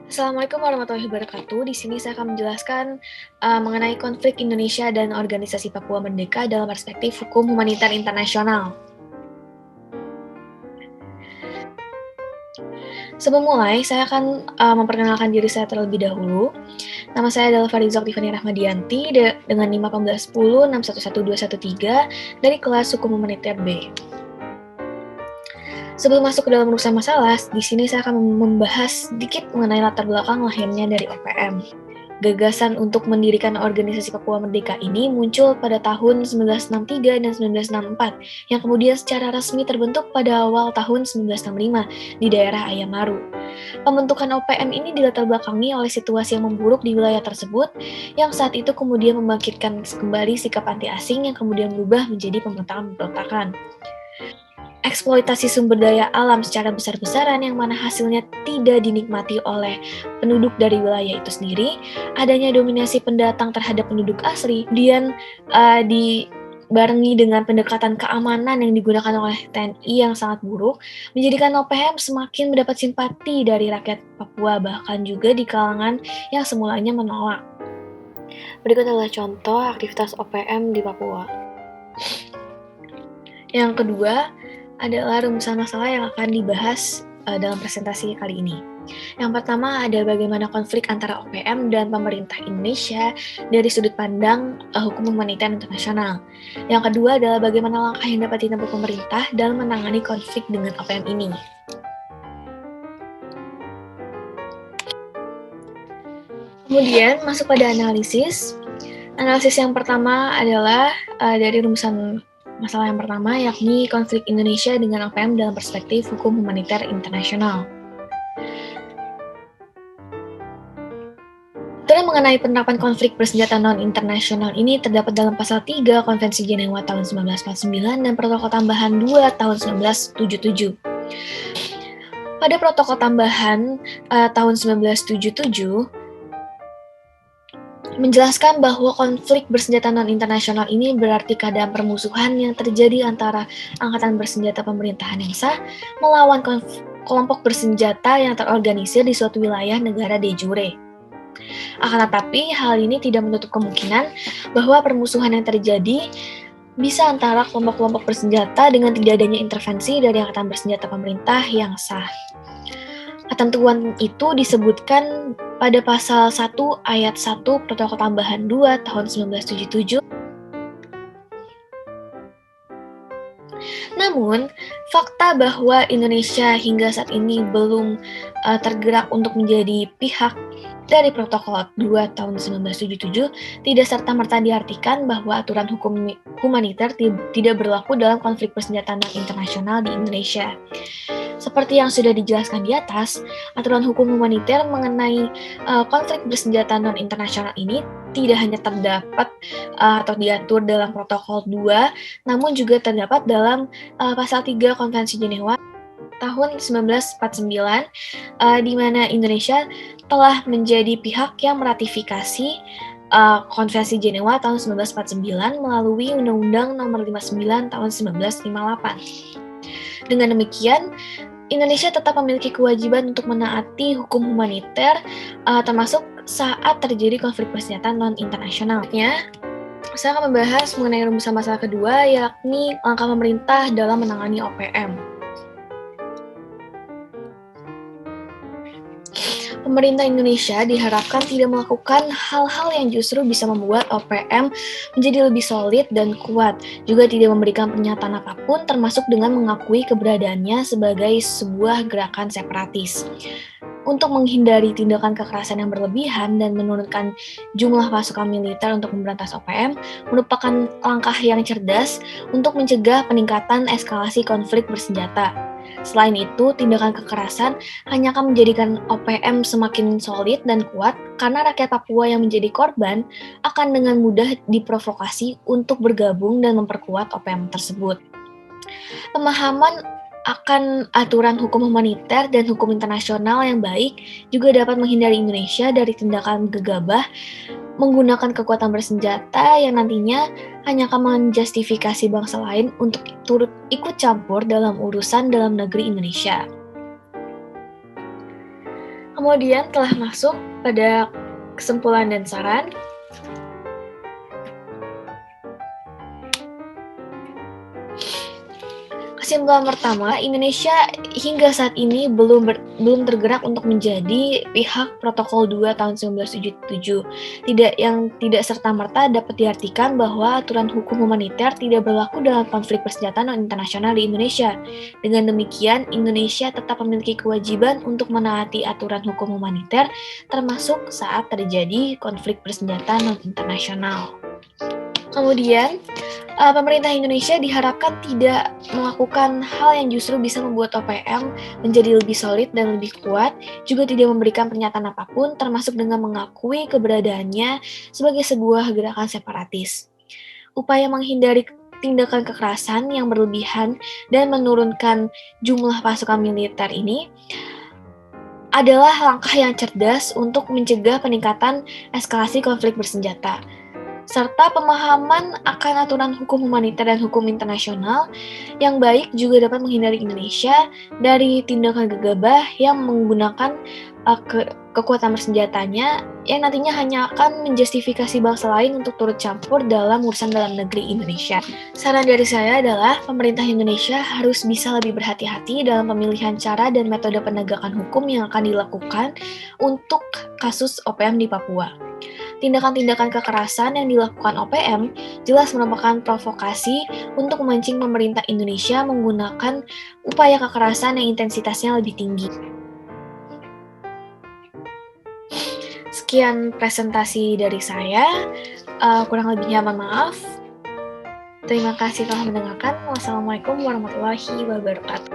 Assalamualaikum warahmatullahi wabarakatuh. Di sini saya akan menjelaskan mengenai konflik Indonesia dan Organisasi Papua Merdeka dalam perspektif hukum humanitar internasional. Sebelum mulai, saya akan memperkenalkan diri saya terlebih dahulu. Nama saya adalah Fariza Tiffany Rahmadianti dengan NIM 181011213 dari kelas Hukum Humanitar B. Sebelum masuk ke dalam urusan masalah, di sini saya akan membahas sedikit mengenai latar belakang lahirnya dari OPM. Gagasan untuk mendirikan organisasi Papua Merdeka ini muncul pada tahun 1963 dan 1964, yang kemudian secara resmi terbentuk pada awal tahun 1965 di daerah Ayamaru. Pembentukan OPM ini dilatar belakangi oleh situasi yang memburuk di wilayah tersebut, yang saat itu kemudian membangkitkan kembali sikap anti asing yang kemudian berubah menjadi pemberontakan. Eksploitasi sumber daya alam secara besar-besaran yang mana hasilnya tidak dinikmati oleh penduduk dari wilayah itu sendiri, adanya dominasi pendatang terhadap penduduk asli, kemudian dibarengi dengan pendekatan keamanan yang digunakan oleh TNI yang sangat buruk, menjadikan OPM semakin mendapat simpati dari rakyat Papua, bahkan juga di kalangan yang semulanya menolak. Berikut adalah contoh aktivitas OPM di Papua. Yang kedua adalah rumusan masalah yang akan dibahas dalam presentasi kali ini. Yang pertama ada bagaimana konflik antara OPM dan pemerintah Indonesia dari sudut pandang hukum humaniter internasional. Yang kedua adalah bagaimana langkah yang dapat ditempuh pemerintah dalam menangani konflik dengan OPM ini. Kemudian masuk pada analisis. Analisis yang pertama adalah dari rumusan masalah yang pertama, yakni konflik Indonesia dengan OPM dalam perspektif hukum humaniter internasional. Aturan mengenai penerapan konflik bersenjata non-internasional ini terdapat dalam pasal 3 Konvensi Jenewa tahun 1949 dan Protokol Tambahan 2 tahun 1977. Pada Protokol Tambahan tahun 1977, menjelaskan bahwa konflik bersenjata non-internasional ini berarti keadaan permusuhan yang terjadi antara angkatan bersenjata pemerintahan yang sah melawan kelompok bersenjata yang terorganisir di suatu wilayah negara de jure. Akan tetapi, hal ini tidak menutup kemungkinan bahwa permusuhan yang terjadi bisa antara kelompok-kelompok bersenjata dengan tidak adanya intervensi dari angkatan bersenjata pemerintah yang sah. Ketentuan itu disebutkan pada pasal 1 ayat 1 Protokol Tambahan 2 tahun 1977. Namun, fakta bahwa Indonesia hingga saat ini belum tergerak untuk menjadi pihak dari Protokol 2 tahun 1977 tidak serta-merta diartikan bahwa aturan hukum humaniter tidak berlaku dalam konflik bersenjata non-internasional di Indonesia. Seperti yang sudah dijelaskan di atas, aturan hukum humaniter mengenai konflik bersenjata non-internasional ini tidak hanya terdapat atau diatur dalam Protokol 2, namun juga terdapat dalam pasal 3 Konvensi Jenewa tahun 1949, di mana Indonesia telah menjadi pihak yang meratifikasi Konvensi Jenewa tahun 1949 melalui Undang-Undang Nomor 59 tahun 1958. Dengan demikian, Indonesia tetap memiliki kewajiban untuk menaati hukum humaniter, termasuk saat terjadi konflik bersenjata non-internasional. Saya akan membahas mengenai rumusan masalah kedua, yakni langkah pemerintah dalam menangani OPM. Pemerintah Indonesia diharapkan tidak melakukan hal-hal yang justru bisa membuat OPM menjadi lebih solid dan kuat, juga tidak memberikan pernyataan apapun termasuk dengan mengakui keberadaannya sebagai sebuah gerakan separatis. Untuk menghindari tindakan kekerasan yang berlebihan dan menurunkan jumlah pasukan militer untuk memberantas OPM merupakan langkah yang cerdas untuk mencegah peningkatan eskalasi konflik bersenjata. Selain itu, tindakan kekerasan hanya akan menjadikan OPM semakin solid dan kuat karena rakyat Papua yang menjadi korban akan dengan mudah diprovokasi untuk bergabung dan memperkuat OPM tersebut. Pemahaman akan aturan hukum humaniter dan hukum internasional yang baik juga dapat menghindari Indonesia dari tindakan gegabah menggunakan kekuatan bersenjata yang nantinya hanya akan menjustifikasi bangsa lain untuk turut ikut campur dalam urusan dalam negeri Indonesia. Kemudian telah masuk pada kesimpulan dan saran. Kesimpulan pertama, Indonesia hingga saat ini belum tergerak untuk menjadi pihak Protokol 2 tahun 1977. Tidak serta-merta dapat diartikan bahwa aturan hukum humaniter tidak berlaku dalam konflik persenjataan internasional di Indonesia. Dengan demikian, Indonesia tetap memiliki kewajiban untuk menaati aturan hukum humaniter, termasuk saat terjadi konflik persenjataan internasional. Kemudian, pemerintah Indonesia diharapkan tidak melakukan hal yang justru bisa membuat OPM menjadi lebih solid dan lebih kuat, juga tidak memberikan pernyataan apapun, termasuk dengan mengakui keberadaannya sebagai sebuah gerakan separatis. Upaya menghindari tindakan kekerasan yang berlebihan dan menurunkan jumlah pasukan militer ini adalah langkah yang cerdas untuk mencegah peningkatan eskalasi konflik bersenjata, serta pemahaman akan aturan hukum humaniter dan hukum internasional yang baik juga dapat menghindari Indonesia dari tindakan gegabah yang menggunakan kekuatan bersenjatanya yang nantinya hanya akan menjustifikasi bangsa lain untuk turut campur dalam urusan dalam negeri Indonesia. Saran dari saya adalah pemerintah Indonesia harus bisa lebih berhati-hati dalam pemilihan cara dan metode penegakan hukum yang akan dilakukan untuk kasus OPM di Papua. Tindakan-tindakan kekerasan yang dilakukan OPM jelas merupakan provokasi untuk memancing pemerintah Indonesia menggunakan upaya kekerasan yang intensitasnya lebih tinggi. Sekian presentasi dari saya, kurang lebihnya mohon maaf. Terima kasih telah mendengarkan. Wassalamualaikum warahmatullahi wabarakatuh.